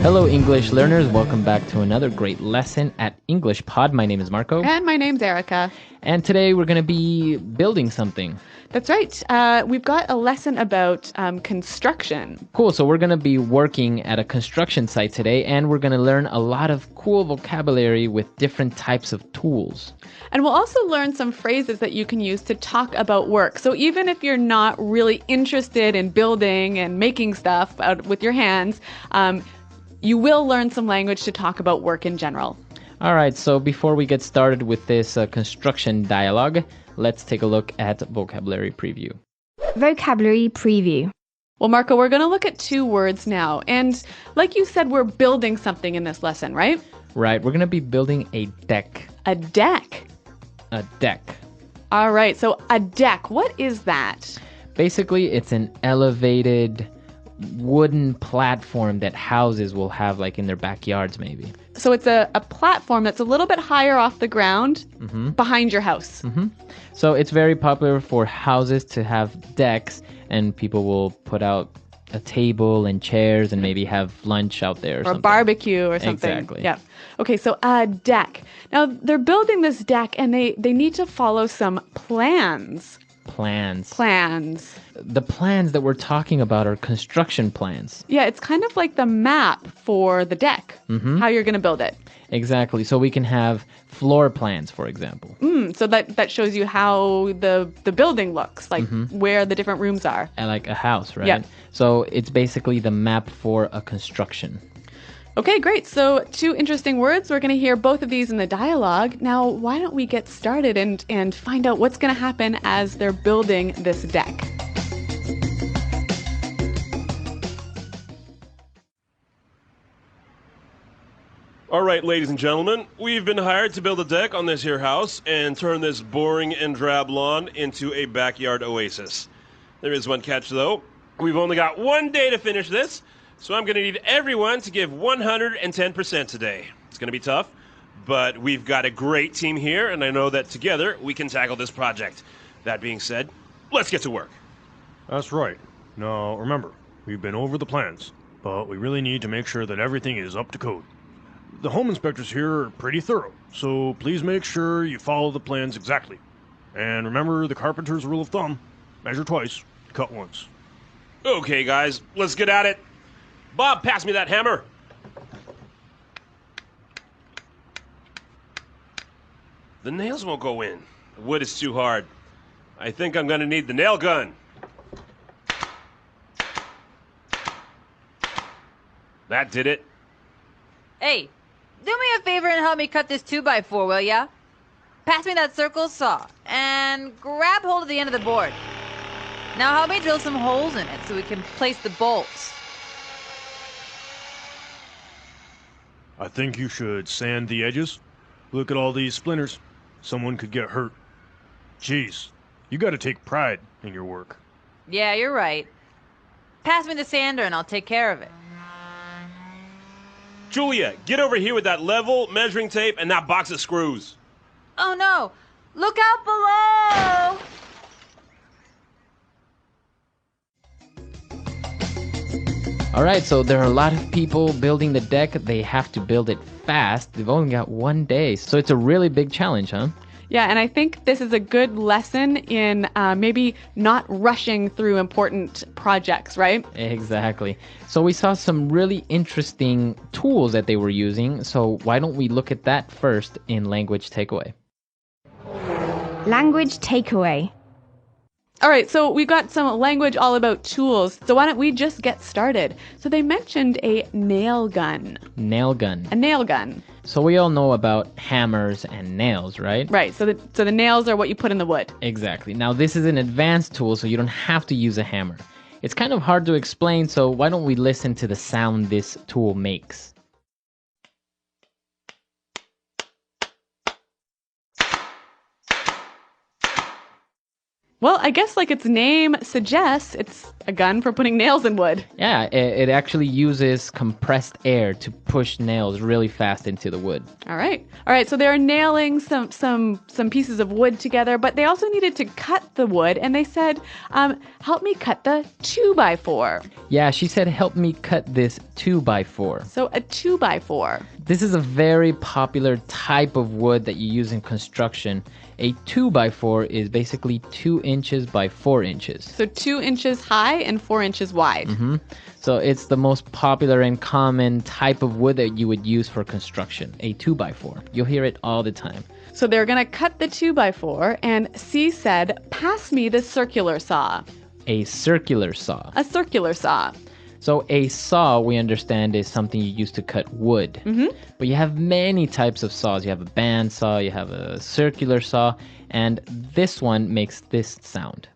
Hello, English learners. Welcome back to another great lesson at EnglishPod. My name is Marco. And my name's Erica. And today we're going to be building something. That's right. We've got a lesson about construction. Cool. So we're going to be working at a construction site today, and we're going to learn a lot of cool vocabulary with different types of tools. And we'll also learn some phrases that you can use to talk about work. So even if you're not really interested in building and making stuff out with your hands, you will learn some language to talk about work in general. All right, so before we get started with this construction dialogue, let's take a look at vocabulary preview. Vocabulary preview. Well, Marco, we're going to look at two words now. And like you said, we're building something in this lesson, right? Right, we're going to be building a deck. A deck. A deck. All right, so a deck, what is that? Basically, it's an elevated wooden platform that houses will have like in their backyards maybe. So it's a platform that's a little bit higher off the ground behind your house. So it's very popular for houses to have decks, and people will put out a table and chairs and maybe have lunch out there or something. A barbecue or something. Exactly. Yeah. Okay, so a deck. Now they're building this deck and they need to follow some plans. Plans. The plans that we're talking about are construction plans. Yeah, it's kind of like the map for the deck, how you're going to build it. Exactly. So we can have floor plans, for example. So that shows you how the building looks, like where the different rooms are. And like a house, right? Yeah. So it's basically the map for a construction. Okay, great. So two interesting words. We're going to hear both of these in the dialogue. Now, why don't we get started and find out what's going to happen as they're building this deck? All right, ladies and gentlemen, we've been hired to build a deck on this here house and turn this boring and drab lawn into a backyard oasis. There is one catch, though. We've only got one day to finish this, so I'm going to need everyone to give 110% today. It's going to be tough, but we've got a great team here, and I know that together we can tackle this project. That being said, let's get to work. That's right. Now, remember, we've been over the plans, but we really need to make sure that everything is up to code. The home inspectors here are pretty thorough, so please make sure you follow the plans exactly. And remember the carpenter's rule of thumb: measure twice, cut once. Okay, guys, let's get at it. Bob, pass me that hammer. The nails won't go in. The wood is too hard. I think I'm going to need the nail gun. That did it. Hey, do me a favor and help me cut this 2x4, will ya? Pass me that circle saw and grab hold of the end of the board. Now help me drill some holes in it so we can place the bolts. I think you should sand the edges. Look at all these splinters. Someone could get hurt. Jeez, you gotta take pride in your work. Yeah, you're right. Pass me the sander and I'll take care of it. Julia, get over here with that level, measuring tape, and that box of screws. Oh no! Look out below! All right, so there are a lot of people building the deck. They have to build it fast. They've only got one day, so it's a really big challenge, huh? Yeah, and I think this is a good lesson in maybe not rushing through important projects, right? Exactly. So we saw some really interesting tools that they were using. So why don't we look at that first in language takeaway? Language takeaway. All right, so we got some language all about tools. So why don't we just get started? So they mentioned a nail gun. Nail gun. A nail gun. So we all know about hammers and nails, right? Right, so the nails are what you put in the wood. Exactly. Now this is an advanced tool, so you don't have to use a hammer. It's kind of hard to explain, so why don't we listen to the sound this tool makes? Well, I guess like its name suggests, it's a gun for putting nails in wood. Yeah, it actually uses compressed air to push nails really fast into the wood. All right. All right, so they're nailing some pieces of wood together, but they also needed to cut the wood, and they said, help me cut the 2x4. Yeah, she said, help me cut this 2x4. So a 2x4. This is a very popular type of wood that you use in construction. A 2x4 is basically 2 inches by 4 inches. So 2 inches high and 4 inches wide. So it's the most popular and common type of wood that you would use for construction, a 2x4. You'll hear it all the time. So they're going to cut the 2x4, and C said, pass me the circular saw. A circular saw. A circular saw. So a saw, we understand, is something you use to cut wood. But you have many types of saws. You have a band saw, you have a circular saw, and this one makes this sound.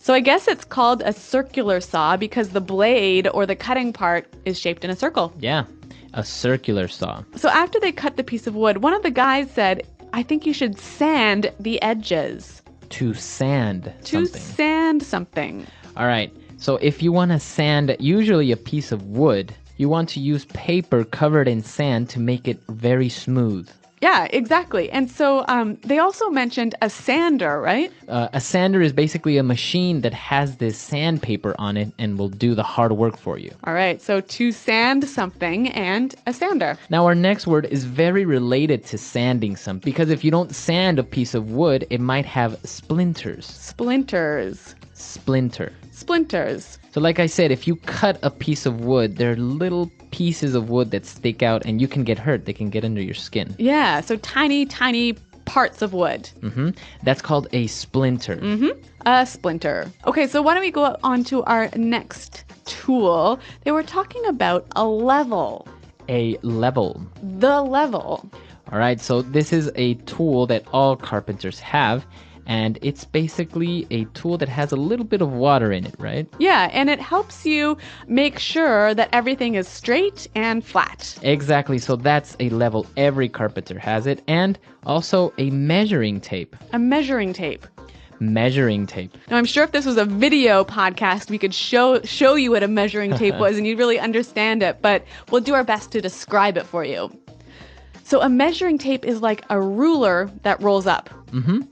So I guess it's called a circular saw because the blade or the cutting part is shaped in a circle. Yeah, a circular saw. So after they cut the piece of wood, one of the guys said, I think you should sand the edges. To sand To something. sand something. All right, so if you want to sand usually a piece of wood, you want to use paper covered in sand to make it very smooth. Yeah, exactly. And so they also mentioned a sander, right? A sander is basically a machine that has this sandpaper on it and will do the hard work for you. All right, so to sand something and a sander. Now our next word is very related to sanding something, because if you don't sand a piece of wood, it might have splinters. Splinters. Splinter. Splinters. So like I said, if you cut a piece of wood, there are little pieces of wood that stick out and you can get hurt. They can get under your skin. Yeah, so tiny, tiny parts of wood. That's called a splinter. A splinter. Okay, so why don't we go on to our next tool? They were talking about a level. A level. The level. All right, so this is a tool that all carpenters have, and it's basically a tool that has a little bit of water in it, right? Yeah, and it helps you make sure that everything is straight and flat. Exactly, so that's a level. Every carpenter has it, and also a measuring tape. A measuring tape. Measuring tape. Now, I'm sure if this was a video podcast, we could show you what a measuring tape was and you'd really understand it, but we'll do our best to describe it for you. So a measuring tape is like a ruler that rolls up.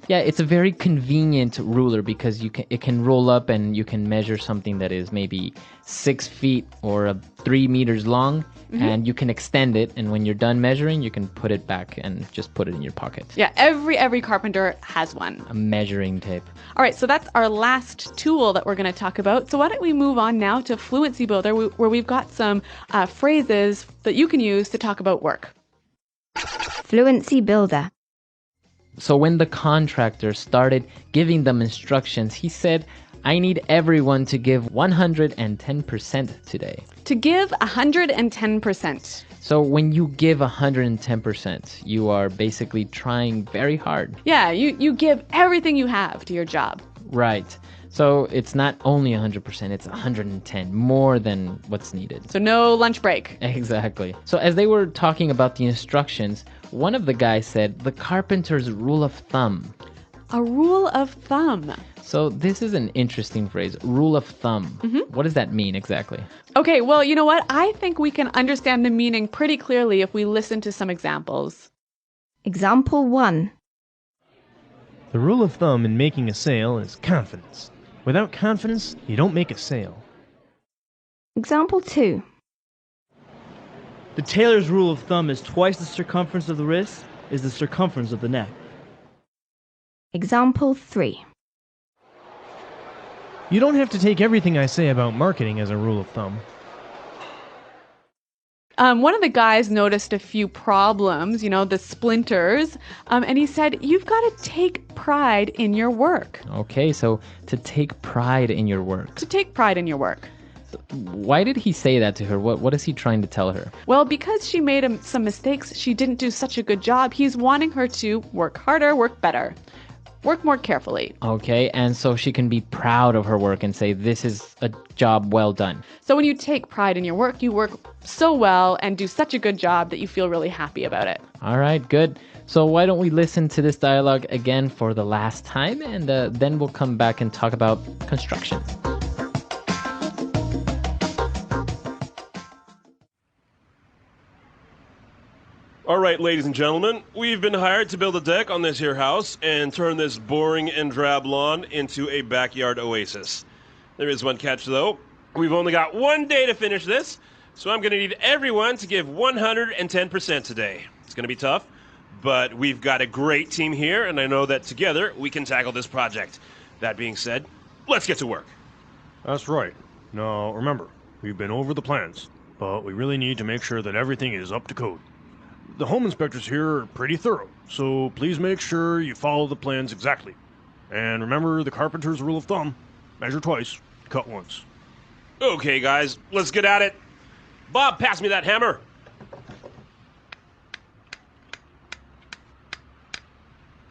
Yeah, it's a very convenient ruler because it can roll up and you can measure something that is maybe 6 feet or 3 meters long, and you can extend it, and when you're done measuring, you can put it back and just put it in your pocket. Yeah, every carpenter has one. A measuring tape. All right, so that's our last tool that we're going to talk about. So why don't we move on now to Fluency Builder, where we've got some phrases that you can use to talk about work. Fluency Builder. So when the contractor started giving them instructions, he said, I need everyone to give 110% today. To give 110%. So when you give 110%, you are basically trying very hard. Yeah, you give everything you have to your job. Right. So it's not only 100%, it's 110, more than what's needed. So no lunch break. Exactly. So as they were talking about the instructions, one of the guys said, the carpenter's rule of thumb. A rule of thumb. So this is an interesting phrase, rule of thumb. What does that mean exactly? Okay, well, you know what? I think we can understand the meaning pretty clearly if we listen to some examples. Example 1. The rule of thumb in making a sale is confidence. Without confidence, you don't make a sale. Example 2. The tailor's rule of thumb is twice the circumference of the wrist is the circumference of the neck. Example 3. You don't have to take everything I say about marketing as a rule of thumb. One of the guys noticed a few problems, the splinters, and he said, you've got to take pride in your work. Okay, so to take pride in your work. To take pride in your work. Why did he say that to her? What is he trying to tell her? Well, because she made some mistakes, she didn't do such a good job, he's wanting her to work harder, work better. work more carefully. Okay, and so she can be proud of her work and say, this is a job well done. So when you take pride in your work, you work so well and do such a good job that you feel really happy about it. All right, good. So why don't we listen to this dialogue again for the last time, and then we'll come back and talk about construction. All right, ladies and gentlemen, we've been hired to build a deck on this here house and turn this boring and drab lawn into a backyard oasis. There is one catch, though. We've only got 1 day to finish this, so I'm going to need everyone to give 110% today. It's going to be tough, but we've got a great team here, and I know that together we can tackle this project. That being said, let's get to work. That's right. Now, remember, we've been over the plans, but we really need to make sure that everything is up to code. The home inspectors here are pretty thorough, so please make sure you follow the plans exactly. And remember the carpenter's rule of thumb: measure twice, cut once. Okay, guys, let's get at it. Bob, pass me that hammer.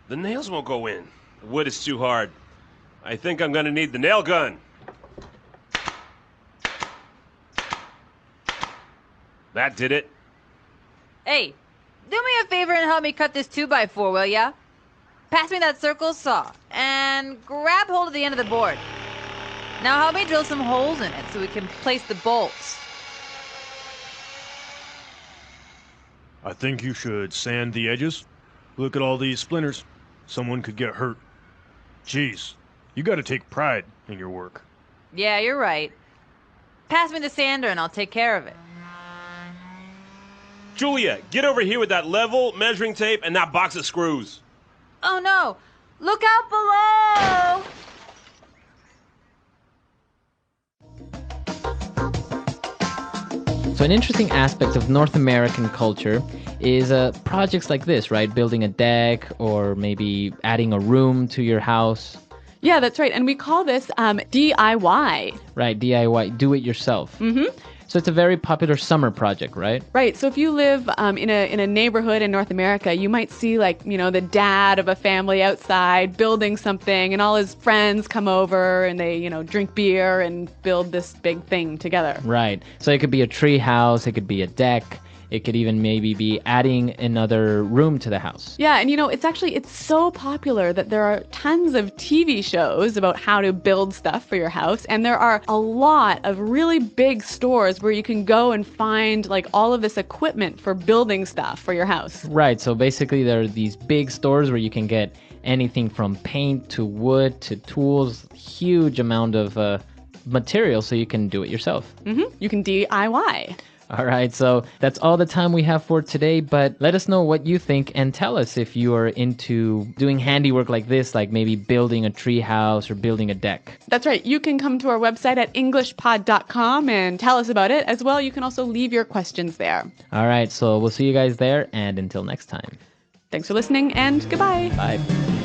The nails won't go in. The wood is too hard. I think I'm gonna need the nail gun. That did it. Hey, do me a favor and help me cut this 2x4, will ya? Pass me that circle saw and grab hold of the end of the board. Now help me drill some holes in it so we can place the bolts. I think you should sand the edges. Look at all these splinters. Someone could get hurt. Jeez, you gotta take pride in your work. Yeah, you're right. Pass me the sander and I'll take care of it. Julia, get over here with that level, measuring tape, and that box of screws. Oh no! Look out below! So an interesting aspect of North American culture is projects like this, right? Building a deck or maybe adding a room to your house. Yeah, that's right. And we call this DIY. Right, DIY, do it yourself. Mm-hmm. So it's a very popular summer project, right? Right. So if you live in a neighborhood in North America, you might see the dad of a family outside building something, and all his friends come over and they drink beer and build this big thing together. Right. So it could be a tree house, it could be a deck, it could even maybe be adding another room to the house. Yeah, and it's so popular that there are tons of TV shows about how to build stuff for your house, and there are a lot of really big stores where you can go and find all of this equipment for building stuff for your house. Right, so basically there are these big stores where you can get anything from paint to wood to tools, huge amount of material, so you can do it yourself. Mm-hmm. You can DIY. All right, so that's all the time we have for today, but let us know what you think and tell us if you are into doing handiwork like this, like maybe building a tree house or building a deck. That's right. You can come to our website at EnglishPod.com and tell us about it. As well, you can also leave your questions there. All right, so we'll see you guys there, and until next time. Thanks for listening, and goodbye. Bye.